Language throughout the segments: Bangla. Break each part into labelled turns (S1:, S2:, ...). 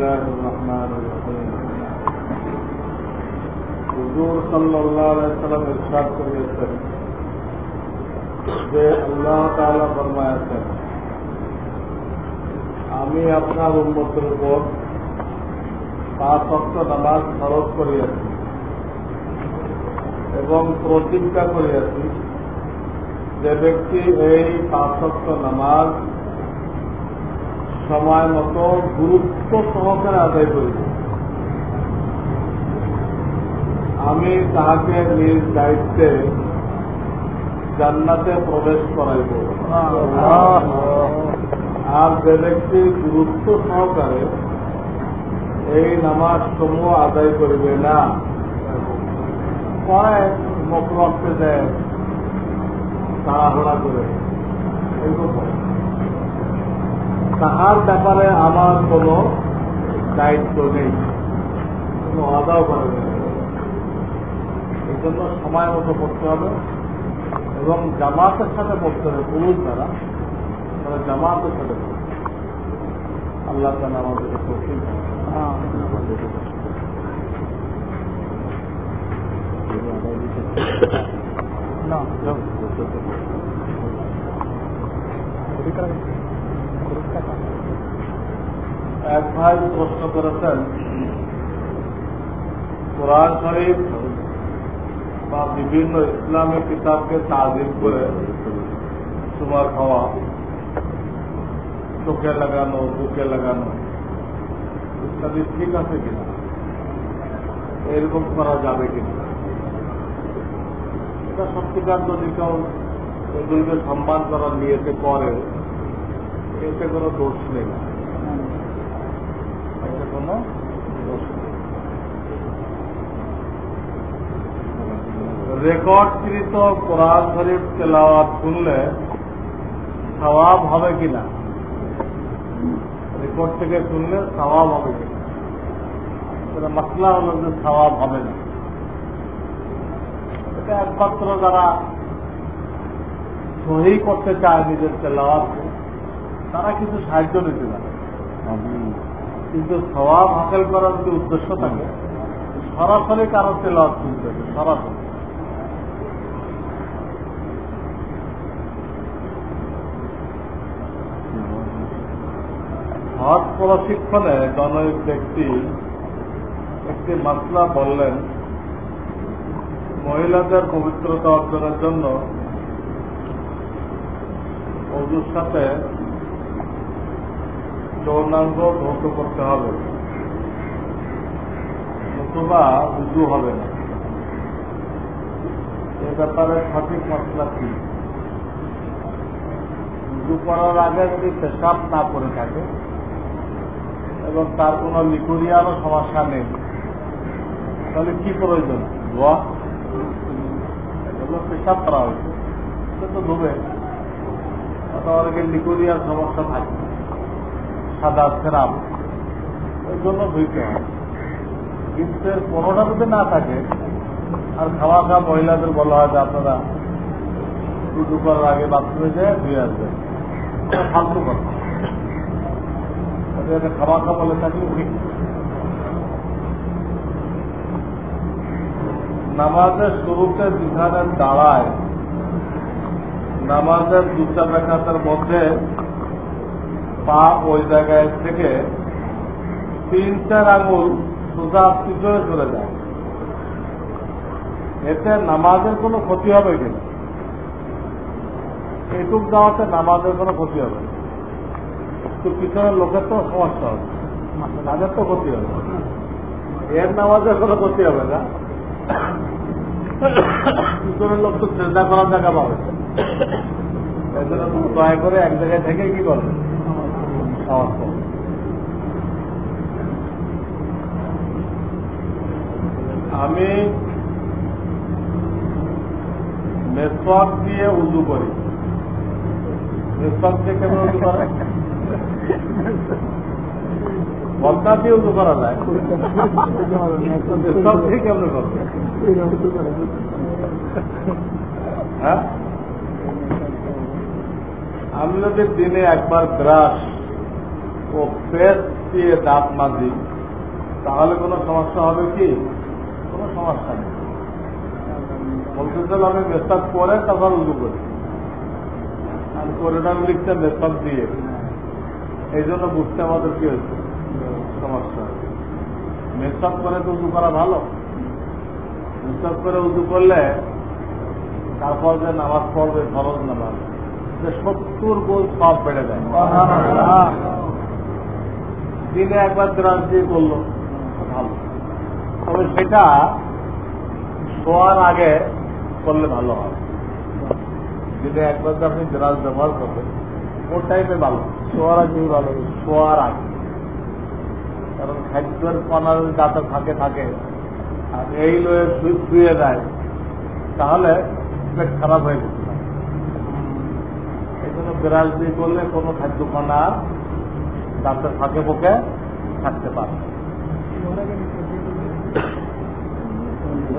S1: الله الرحمن الرحيم হুজুর সাল্লাল্লাহু আলাইহি সাল্লাম ইরশাদ করেছেন যে আল্লাহ তাআলা ফরমায়েছেন, আমি আপনার উম্মতের উপর 5 ওয়াক্ত নামাজ ফরজ করিয়াছি এবং প্রতিজ্ঞা করিয়াছি, যে ব্যক্তি এই 5 ওয়াক্ত নামাজ সময় মতো গুরুত্ব সহকারে আদায় করিব, আমি তাহাকে নিজ দায়িত্বে জান্নাতে প্রবেশ করাইব। আর যে ব্যক্তি গুরুত্ব সহকারে এই নামাজ সমূহ আদায় করিবে না, পরে মুখ রক্তে দেয় তাড়াহুড়া করে, তাহার ব্যাপারে আমার কোনো দায়িত্ব নেই, কোনো আদাও করে নেই। এই জন্য সময় মতো পড়তে হবে এবং জামাতের সাথে পড়তে হবে। পুরুষ যারা তারা জামাতের সাথে পড়তে হবে। আল্লাহ তাআলা আমাদেরকে তৌফিক দান। এক ভাই প্রশ্ন করেছেন, কোরআন শরীফ বা বিভিন্ন ইসলামিক কিতাবকে তাজিম করে তোমার খাওয়া, চোখে লাগানো, বুকে লাগানো ইত্যাদি ঠিক আছে কিনা, এরকম করা যাবে কিনা? এটা সত্যিকার যদি কেউ এগুলিকে সম্মান করার নিয়েতে করে, এতে কোনো দোষ নেই, এতে কোনো দোষ নেই। রেকর্ডকৃত কোরআন শরীফ তেলাওয়াত শুনলে সওয়াব হবে কিনা, রেকর্ড থেকে শুনলে সওয়াব হবে কিনা? এটা মাসলা হল যে সওয়াব হবে না। এটা একমাত্র যারা সহি করতে চায় নিজের তেলাওয়াত, তারা কিছু সাহায্য নিতে পারে, কিন্তু সওয়াব হাসিল করার যদি উদ্দেশ্য থাকে, সরাসরি কারো তেলাওয়াত শুনতে হবে, সরাসরি। হজ প্রশিক্ষণে জনৈক ব্যক্তি একটি মাসলা বললেন, মহিলাদের পবিত্রতা অর্জনের জন্য ওযুর সাথে যৌনাঙ্গ ধৌত করতে হবে, অথবা উযু হবে না। এ ব্যাপারে সঠিক মাসলা কি? উযু করার আগে যদি পেশাব না করে থাকে এবং তার কোনো লিকুরিয়ারও সমস্যা নেই, তাহলে কি প্রয়োজন? ধোয়া, এগুলো পেশাব করা হয়েছে, সে তো ধুবে। অনেকে লিকুরিয়ার সমস্যা থাকে, সাদা সেরাম, ওই জন্য ধুইতে হয়। কিন্তু কোনোটা যদি না থাকে, আর খাওয়া মহিলাদের বলা হয় যে আপনারা উযু করার আগে বাথরুমে যেয়ে ধুয়ে আসবেন, ফালতু কথা। খাওয়া বলে থাকলে ঠিক। নামাজের শুরুতে যেখানে দাঁড়ায়, নামাজের 2টা রাকাতের মধ্যে পা ওই জায়গায় থেকে 3-4 আঙুল সোজা পিছনে চলে যায়, এতে নামাজের কোনো ক্ষতি হবে কিনা? এইটুক যাওয়াতে নামাজের কোনো ক্ষতি হবে না, তো পিছনের লোকের তো সমস্যা হবে, তাদের তো ক্ষতি হবে, এর নামাজের কোনো ক্ষতি হবে না। পিছনের লোক তো চেষ্টা করার জায়গা পাবে, এই জন্য দয়া করে এক জায়গায় থেকে কি করবে, নামাজ পড়বে। আমি মেসওয়াক দিয়ে উযু করি। মেসওয়াক দিয়ে কেমন উযু করে? বলতা দিয়ে উযু করা যায়, মেসওয়াক দিয়ে কেমন করবে? হ্যাঁ, আমি যদি দিনে একবার ব্রাশ ও পেস্ট দিয়ে দাঁত মাজি, তাহলে কোনো সমস্যা হবে কি? কোনো সমস্যা নেই। বলতেছিল আমি মেসাজ করে তারপর উজু করি, আর করিডোর লিখতে মেসাজ দিয়ে, এই জন্য বুঝতে আমাদের কি হয়েছে সমস্যা। মেসাজ করে তো উজু করা ভালো। মেসাজ করে উজু করলে তারপর যে নামাজ পড়বে ফরজ নামাজ, 70 গুণ সব বেড়ে যায়। দিনে একবার দ্রাস দিয়ে করলো ভালো, তবে সেটা শোয়ার আগে করলে ভালো হয়। দিনে একবার যে আপনি দ্রাস ব্যবহার করবেন ওর টাইপে ভালো, শোয়ার আগে ভালো, শোয়ার আগে। কারণ খাদ্যের কণা যদি দাঁতে থাকে আর এই লয়ে শুয়ে যায় তাহলে পেট খারাপ হয়ে যেতে পারে। এই জন্য বিড়াল দিয়ে করলে কোনো খাদ্য কণা দাঁতের ফাঁকে পোকে থাকতে পারে।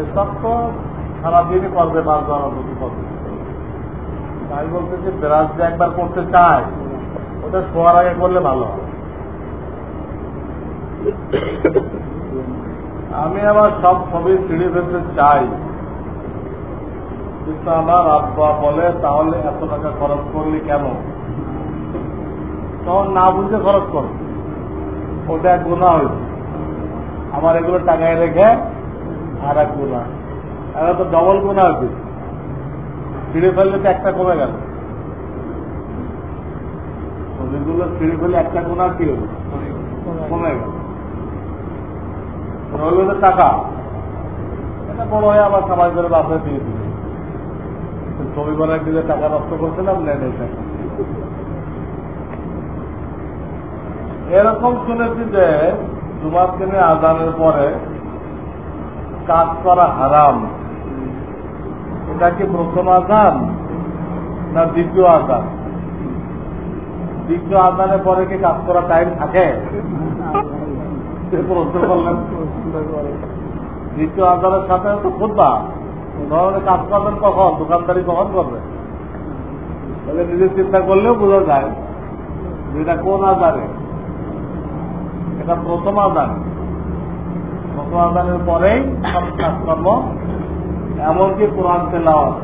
S1: এসব তো সারাদিনই করবে, 5-12 বছর করবে। তাই বলতে যে বিড়াল যে একবার করতে চায় ওটা শোয়ার আগে করলে ভালো হয়। আমি আবার সব ছবি ছিঁড়ে ফেলতে চাই, কিন্তু আমার আব্বা বলে তাহলে এত টাকা খরচ করলি কেন? তখন না বুঝে খরচ করো, ওটা এক গুণা হয়েছে। আমার এগুলো টাকায় রেখে আর এক গুণা, এখন তো ডবল গুণা হয়েছে। ছিঁড়ে ফেললে তো একটা কমে গেল, ছবিগুলো ছিঁড়ে ফেলে একটা গুণা কি হলো? কমে গেল। হইল যে টাকা, এটা বড় হয়ে আবার সবাই করে বাসে দিয়ে দিল। ছবি বানায় দিলে টাকা নষ্ট করছিলাম নেন এই টাকা। এরকম শুনেছি যে জুমার দিনে আজানের পরে কাজ করা হারাম। এটা কি প্রথম আজান না দ্বিতীয় আজান? দ্বিতীয় আজানের পরে কি কাজ করা টাইম থাকে? প্রশ্ন করলেন। দ্বিতীয় আজানের সাথে তো খুঁজবা ধরনের কাজ করবেন কখন, দোকানদারি কখন করবে? তাহলে নিজে চিন্তা করলেও বোঝা যায় এটা কোন আজানে। এটা প্রথম আজান। প্রথম আজানের পরেই সব কাজকর্ম, এমনকি কোরআন তেলাওয়াত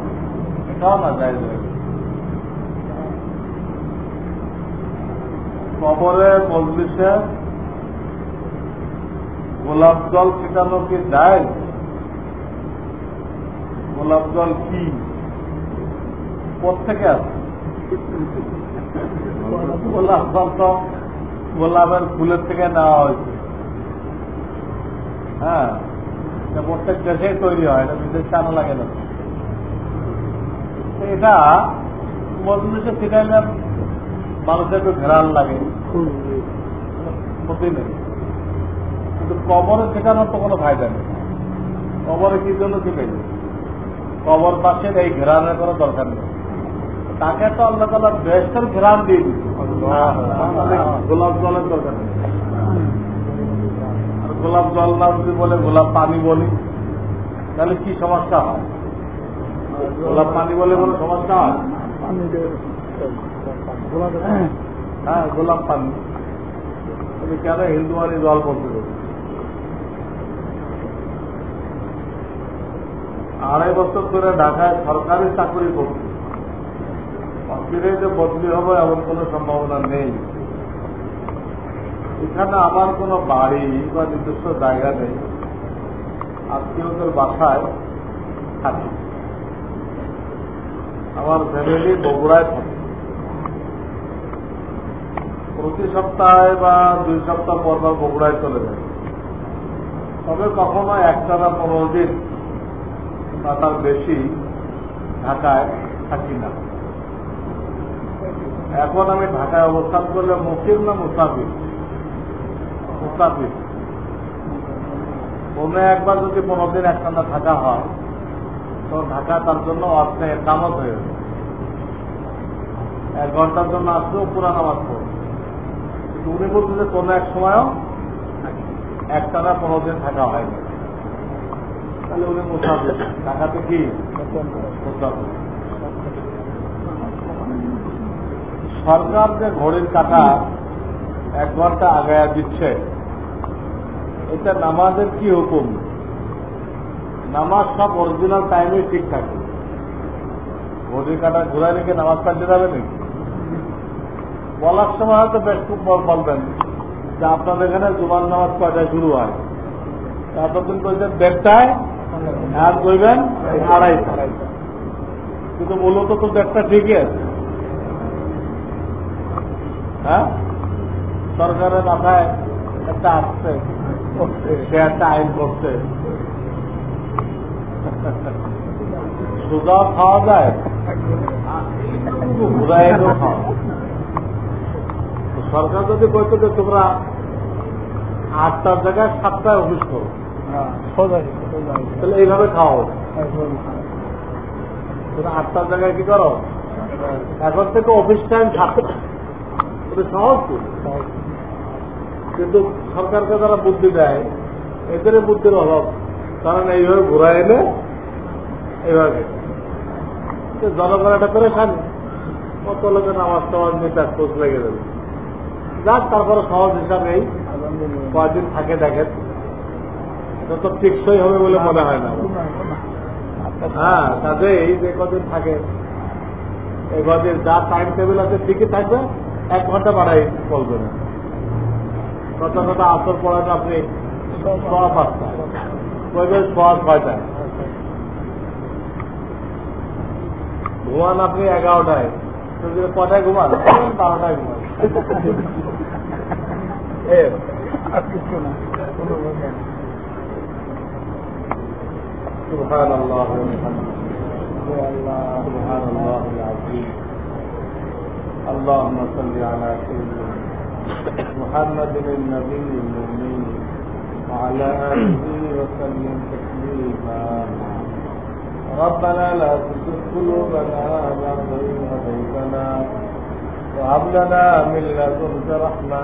S1: এটাও না যায়। কবরে মজলিসে গোলাপ জল ছিটানো কি যায়? গোলাপ জল কি কোথেকে আছে? গোলাপ জল তো গোলাপের ফুলের থেকে নেওয়া হয়েছে। হ্যাঁ, প্রত্যেক দেশেই তৈরি হয়, এটা বিদেশে আনা লাগে না। এটা মজলিসে ছিটাইলে মানুষের একটু ঘেরান লাগে, ক্ষতি নেই। কিন্তু কবরে শেখানোর তো কোনো ফায়দা নেই। কবরে কি জন্য শিখাইবে? কবর পাশের এই ঘেরানের কোনো দরকার নেই। তাকে তো আল্লাহ তাআলা বেহেশতের ঘেরান দিয়ে দিচ্ছে, গোলাপ জলের দরকার নেই। আর গোলাপ জল না যদি বলে গোলাপ পানি বলি, তাহলে কি সমস্যা হয়? গোলাপ পানি বলে কোনো সমস্যা হয়? হ্যাঁ, গোলাপ পানি। তুমি কেন হিন্দুয়ানি জল বলতে দেবে? 2.5 বছর ধরে ঢাকায় সরকারি চাকরি করছি, অচিরে যে বদলি হবে এমন কোনো সম্ভাবনা নেই। এখানে আমার কোনো বাড়ি বা নিজস্ব জায়গা নেই, আত্মীয়দের বাসায় থাকি। আমার ফ্যামিলি বগুড়ায় থাকে। প্রতি সপ্তাহে বা 2 সপ্তাহ পর বগুড়ায় চলে যায়। তবে কখনো একটানা 15 দিন বা তার বেশি ঢাকায় থাকি না। এখন আমি ঢাকায় অবস্থান করলে মুকিম না মুসাফির? মুসাফির। কোনো একবার যদি 15 দিন একটানা থাকা হয় তো ঢাকা তার জন্য অর্থে কামত হয়ে যাবে। 1 ঘন্টার জন্য আসলেও পুরা নামাজ পড়বে। উনি বলতে যে কোনো এক সময়ও একটানা 15 দিন থাকা হয়নি, তাহলে উনি মুসাফির। ঢাকাতে কি সরকার যে ঘড়ির কাঁটা 1 ঘন্টা আগায়া দিচ্ছে, এটা নামাজের কি হুকুম? নামাজ সব অরিজিনাল টাইমে ঠিক থাকে। ঘড়ি কাটা ঘুরাই রেখে নামাজ কাটতে যাবে নাকি? বলার সময় হয়তো বেশ খুব বলবেন যে আপনাদের এখানে জুমার নামাজ কয়টায় শুরু হয়, এতদিন কইছেন 1:30টায়, আর কইবেন 2:30টায়, কিন্তু মূলত তো 1:30টা ঠিকই আছে। হ্যাঁ, সরকারের মাথায় একটা আসছে, সে একটা আইন করছে, সোজা খাওয়া যায়, ঘুরাইলেও খাওয়া। সরকার যদি কইতো যে তোমরা 8টার জায়গায় 7টায় অফিস করো, তাহলে এইভাবে খাও। 8টার জায়গায় কি করো? এখন থেকে অফিস টাইম 7টা, ওটা সহজ। কিন্তু সরকারকে যারা বুদ্ধি দেয়, এদের বুদ্ধির অভাব, কারণ এইভাবে ঘুরাই এনে এইভাবে জনগণ এটা করে খান, কত লোকের নামাজ টামাজ নিতে খোঁজ লেগে যাবে। যাক, তারপরে সহজ হিসাবেই কয়দিন থাকে দেখেন, যত টেকসই হবে বলে মনে হয় না। হ্যাঁ, কাজেই যে কদিন থাকে এই কদিন যা টাইম টেবিল আছে ঠিকই থাকবে, 1 ঘন্টা বাড়াই চলবে না। কথা কথা আসর পড়েন আপনি 5:15, কইবেন 6:00-6টায়, ঘুমান আপনি 11টায়, কটায় ঘুমান? 12টায় ঘুমান। سبحان الله وبحمده سبحان الله العظيم اللهم صل على سيدنا محمد النبي الأمي وعلى آله وسلم تسليما ربنا لا تزغ قلوبنا بعد إذ هديتنا وهب لنا من لدنك رحمة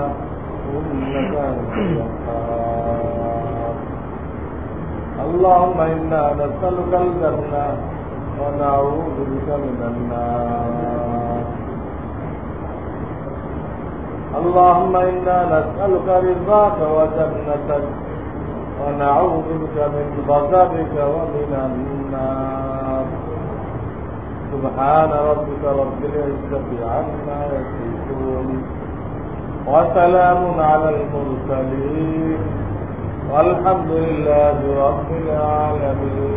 S1: إنك أنت الوهاب اللهم إنا نسألك الجنة ونعوذ بك من النار اللهم إنا نسألك رضاك وجنتك ونعوذ بك من غضبك ومن النار سبحان ربك رب العزة عما يصفون وسلام على المرسلين والحمد لله رب العالمين.